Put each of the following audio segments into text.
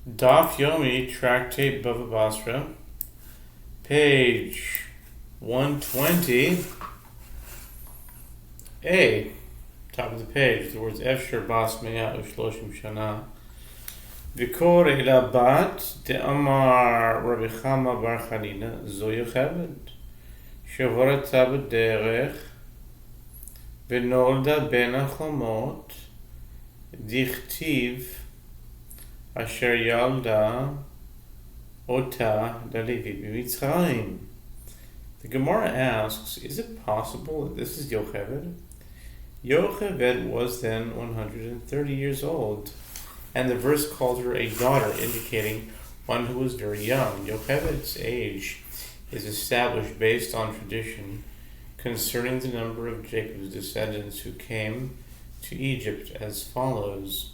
Daf Yomi, Tractate Bava Batra, page 120. A, top of the page, the words Efshar Bas Mea Ushloshim Shana. Vikor ila bat de Amar Rabbi Chama Bar Chanina Zo Yocheved Shovorat Tabed Derech Venolda Ben Achomot Dichtiv Asher Yalda Ota Dalevi B'Mitzrayim. The Gemara asks, is it possible that this is Yocheved? Yocheved was then 130 years old, and the verse called her a daughter, indicating one who was very young. Yocheved's age is established based on tradition concerning the number of Jacob's descendants who came to Egypt as follows.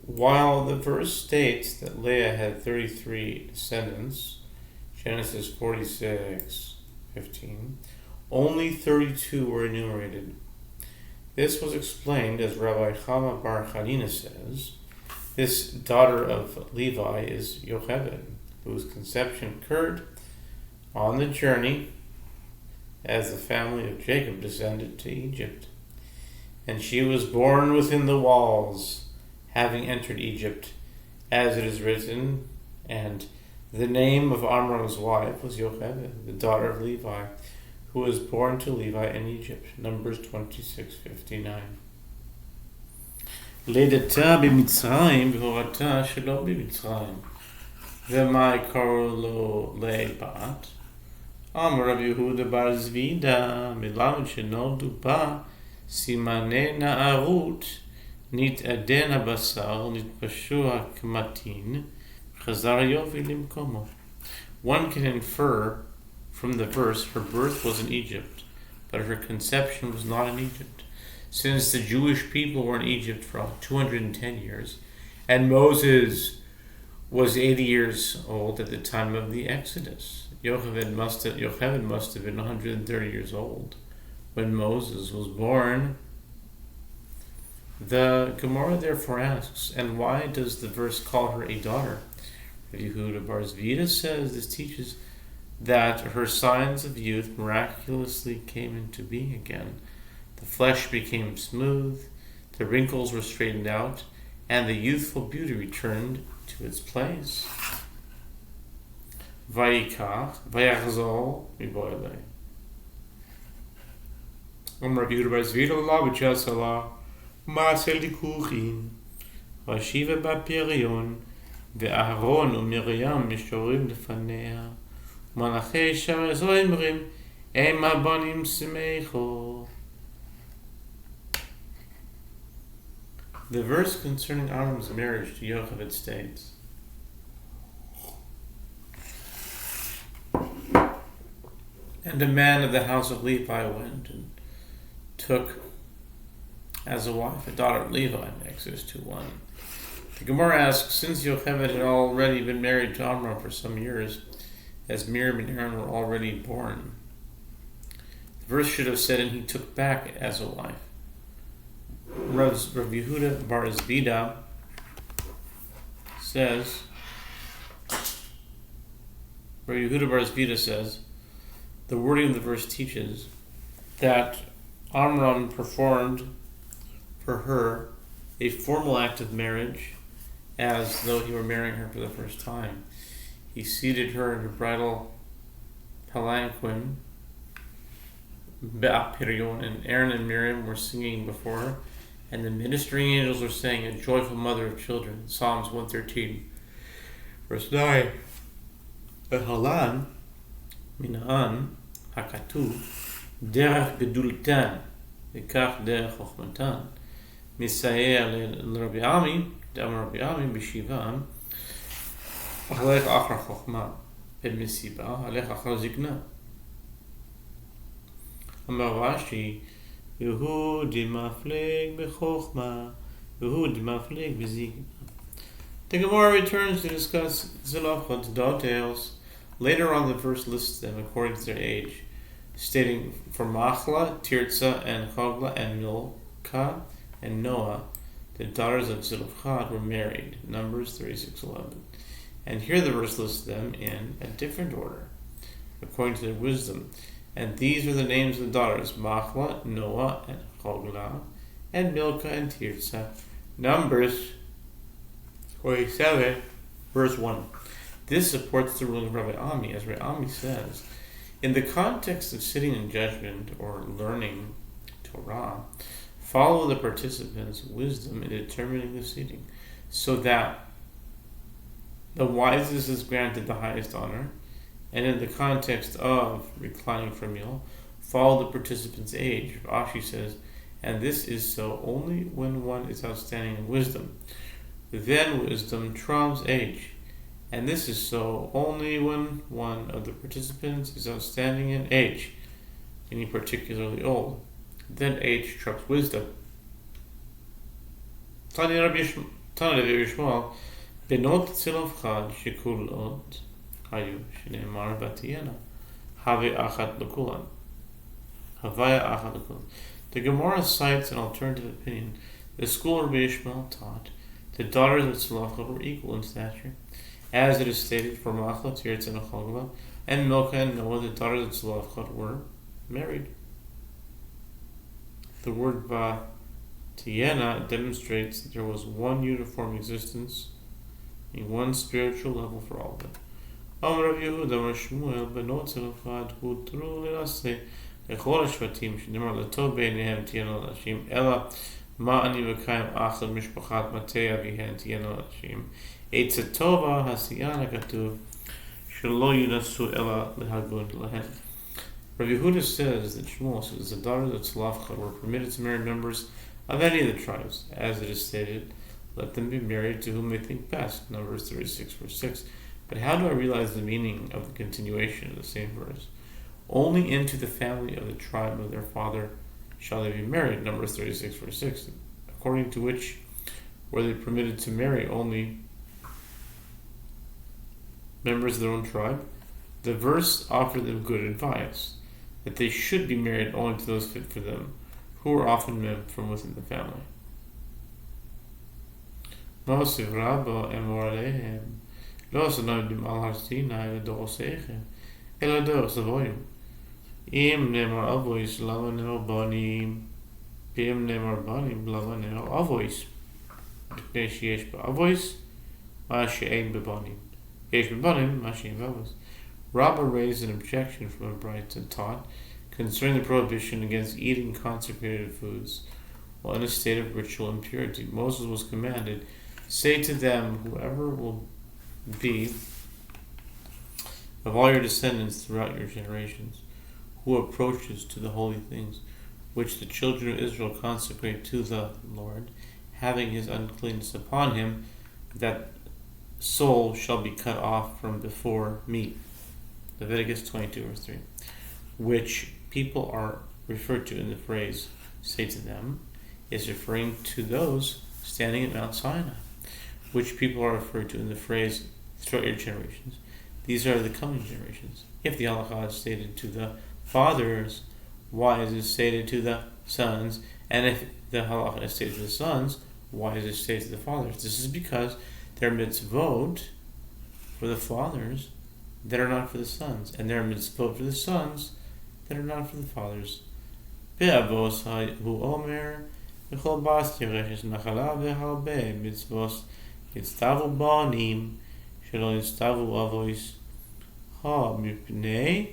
While the verse states that Leah had 33 descendants, Genesis 46:15, only 32 were enumerated. This was explained, as Rabbi Chama Bar Chanina says, this daughter of Levi is Yocheved, whose conception occurred on the journey as the family of Jacob descended to Egypt. And she was born within the walls, having entered Egypt, as it is written, and the name of Amram's wife was Yocheved, the daughter of Levi, who was born to Levi in Egypt. Numbers 26:59. לידתה במצרים והורתה שלא במצרים. ומה קראו לו לבת? אמר רבי יהודה בר זבידה, מלמד שנולדו בה סימני נערות, נתעדן הבשר, נתפשו הקמטין, חזר יובי למקומו. One can infer from the verse her birth was in Egypt, but her conception was not in Egypt, since the Jewish people were in Egypt for 210 years, and Moses was 80 years old at the time of the Exodus. Yocheved must have been 130 years old when Moses was born. The Gemara therefore asks, and why does the verse call her a daughter? Yehuda Bar Zvida says this teaches that her signs of youth miraculously came into being again. The flesh became smooth, the wrinkles were straightened out, and the youthful beauty returned to its place. Vayikach, vayachzol, miboyle. Rabbi Yehuda Bar Zvida la b'chasala, ma'asel dikuchin, vashiva ba'perion, ve'aharon u'miriam mishorim lefanea, Malachei Shara Zoimrim, Ema Banim Simecho. The verse concerning Amram's marriage to Yocheved states, and a man of the house of Levi went and took as a wife a daughter of Levi, in Exodus 2:1. The Gemara asks, since Yocheved had already been married to Amram for some years, as Miriam and Aaron were already born, the verse should have said, and he took back as a wife. Rabbi Yehuda Bar Zvida says, the wording of the verse teaches that Amram performed for her a formal act of marriage as though he were marrying her for the first time. He seated her in her bridal palanquin, Be'apirion, and Aaron and Miriam were singing before her, and the ministering angels were saying, a joyful mother of children, Psalms 113. Verse 9, Behalan, Minaan, Hakatu, Derech Gedultan, Vikach Derech Chochmatan, Misayeh l'Rabbi Ami, Damar Rabbi Ami, B'Shivam, הלך אחר חוכמה, במסיבה, הלך אחר זקנה. אמר רש"י, יהודי מפלג בחוכמה, יהודי מפלג בזקנה. The Gemara returns to discuss Zelophot's daughters. Later on, the verse lists them according to their age, stating for Machla, Tirza, and Chogla, and Milcah, and Noah, the daughters of Zelophehad were married. Numbers 36:11. And here the verse lists them in a different order, according to their wisdom. And these are the names of the daughters: Machla, Noah, and Choglah, and Milcah, and Tirzah. Numbers 47, verse 1. This supports the ruling of Rabbi Ami, as Rabbi Ami says, in the context of sitting in judgment or learning Torah, follow the participants' wisdom in determining the seating, so that the wisest is granted the highest honor, and in the context of reclining for meal, follow the participant's age. Rashi says, and this is so only when one is outstanding in wisdom. Then wisdom trumps age, and this is so only when one of the participants is outstanding in age, meaning particularly old. Then age trumps wisdom. Tanya Rabbi Yishmael, Benot Zelophehad Shekulot Hayu Shneimar Batiyana Have Achat Lekulan Havaya Achat Lekulan. The Gemara cites an alternative opinion. The school of Rabbi Yishmael taught the daughters of Zelophehad were equal in stature, as it is stated for Machla, Tirzah, and Choglah, and Milcah and Noah, the daughters of Zelophehad, were married. The word Batiyana demonstrates that there was one uniform existence, in one spiritual level for all of them. Amar Rav Yehuda Amar Shmuel Benot Zelophehad hutru l'naseh lechol hashvatim shenimar l'tov beinehem tiyana l'ashim ela ma ani v'kayim achad mishpachat matei avihen tiyana l'ashim eitzah tova hasiyana katuv shelo yunasu ela lehagun lahen. Rav Yehuda says that Shmuel says the daughters of Zelophehad were permitted to marry members of any of the tribes, as it is stated, let them be married to whom they think best. Numbers 36, verse 6. But how do I realize the meaning of the continuation of the same verse? Only into the family of the tribe of their father shall they be married. Numbers 36, verse 6. According to which were they permitted to marry only members of their own tribe? The verse offered them good advice, that they should be married only to those fit for them, who were often men from within the family. Mosiv Rabba emor alehem lo sanodim al har Sinai v'dorosechem ela doros avoyim im nemar avois lama nemar banim v'im nemar banim lama nemar avois mipnei sheyesh ba'avois ma she'ein bebanim yesh bebanim ma she'ein ba'avois. Rabba raised an objection from a bride and taught concerning the prohibition against eating consecrated foods while in a state of ritual impurity. Moses was commanded, say to them, whoever will be of all your descendants throughout your generations, who approaches to the holy things, which the children of Israel consecrate to the Lord, having his uncleanness upon him, that soul shall be cut off from before me. Leviticus 22, verse 3. Which people are referred to in the phrase, say to them, is referring to those standing at Mount Sinai. Which people are referred to in the phrase, throughout your generations. These are the coming generations. If the halakha is stated to the fathers, why is it stated to the sons? And if the halakha is stated to the sons, why is it stated to the fathers? This is because there are mitzvot for the fathers that are not for the sons, and there are mitzvot for the sons that are not for the fathers. Be'avos hu omer v'chol bas yeresh nachala v'halbe mitzvos yitztavu banim shelo yitztavu avois ha mipnei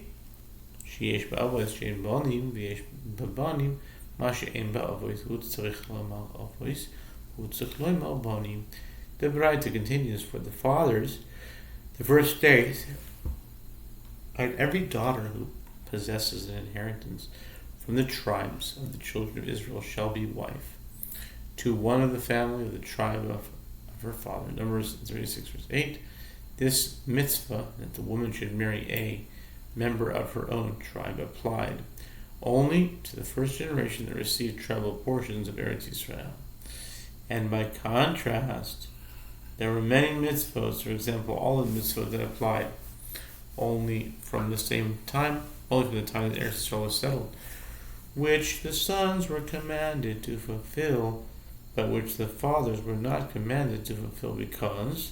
sheyesh ba'avois she'en banim v'yesh b'banim ma she'en ba'avois hu tzarich lomar avois hu tzarich lomar banim. The Batra continues, for the fathers, the verse states, and every daughter who possesses an inheritance from the tribes of the children of Israel shall be wife to one of the family of the tribe of her father. Numbers 36, verse 8. This mitzvah, that the woman should marry a member of her own tribe, applied only to the first generation that received tribal portions of Eretz Yisrael. And by contrast, there were many mitzvahs, for example, all the mitzvahs that applied only from the same time, only from the time that Eretz Yisrael was settled, which the sons were commanded to fulfill but which the fathers were not commanded to fulfill, because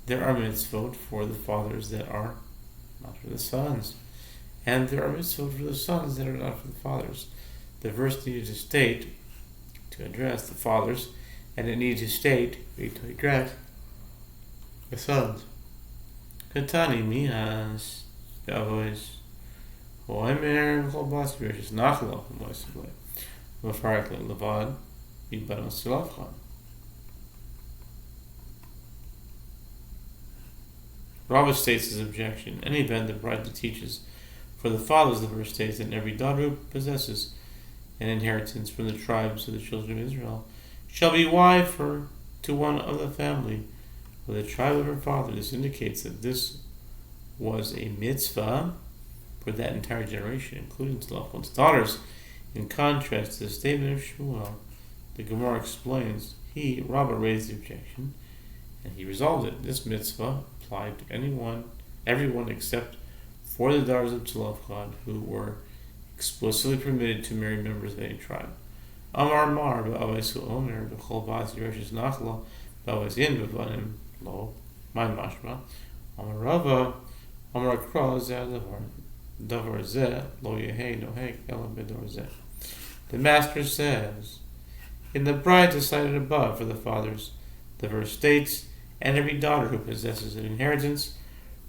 there are mitzvot for the fathers that are not for the sons, and there are mitzvot for the sons that are not for the fathers. The verse needed to state to address the fathers, and it needed to state to address the sons. Katani mihas gavois hoimer cholbas v'rishis nachlo moisavle v'farak levad v'banos silavchan. Bava states his objection. In any event, the bride teaches, for the fathers, the verse states, that every daughter who possesses an inheritance from the tribes of the children of Israel shall be wife to one of the family of the tribe of her father. This indicates that this was a mitzvah for that entire generation, including Zelophehad's daughters. In contrast to the statement of Shmuel, the Gemara explains, Rabbah raised the objection, and he resolved it. This mitzvah applied to everyone except for the daughters of Zelophehad, who were explicitly permitted to marry members of any tribe. Amar Mar ba'avaisu omer b'chol ba'as yerushes nachla ba'avaisin b'vanim lo my mashma Amar Rava Amar Kra zeh davar zeh lo yehei nohek ela bedor zeh. The Master says, in the bride decided above for the fathers, the verse states, and every daughter who possesses an inheritance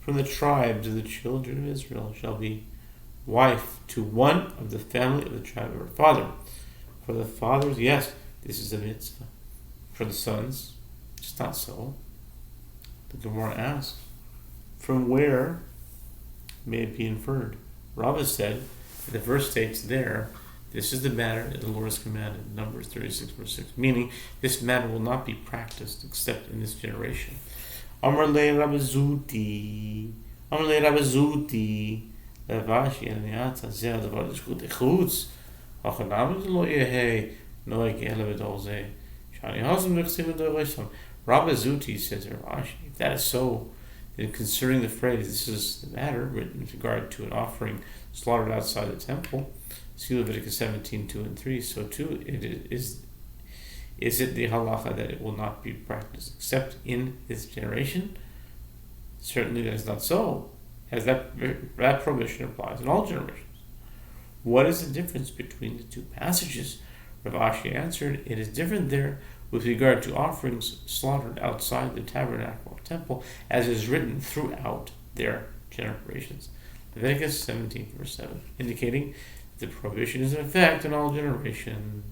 from the tribes of the children of Israel shall be wife to one of the family of the tribe of her father. For the fathers, yes, this is a mitzvah. For the sons, it's not so. The Gemara asks, from where may it be inferred? Rabbah said, the verse states there, this is the matter that the Lord has commanded, Numbers 36 verse 6, meaning this matter will not be practiced except in this generation. Amar le Rabazuti, Levashi and Niata Zel the Vadishkut Echutz, Achanam lo Yehe, Noek Elevedolze, Shani Hasam Nixim Dorisam. Rabazuti says Rashi, if that is so, then considering the phrase, this is the matter written with regard to an offering slaughtered outside the temple, see Leviticus 17, 2 and 3, so too is it the halacha that it will not be practiced except in this generation? Certainly that is not so, as that prohibition applies in all generations. What is the difference between the two passages? Rav Ashi answered, it is different there with regard to offerings slaughtered outside the tabernacle or temple, as is written throughout their generations. Leviticus 17 verse 7, indicating the prohibition is in effect in all generations.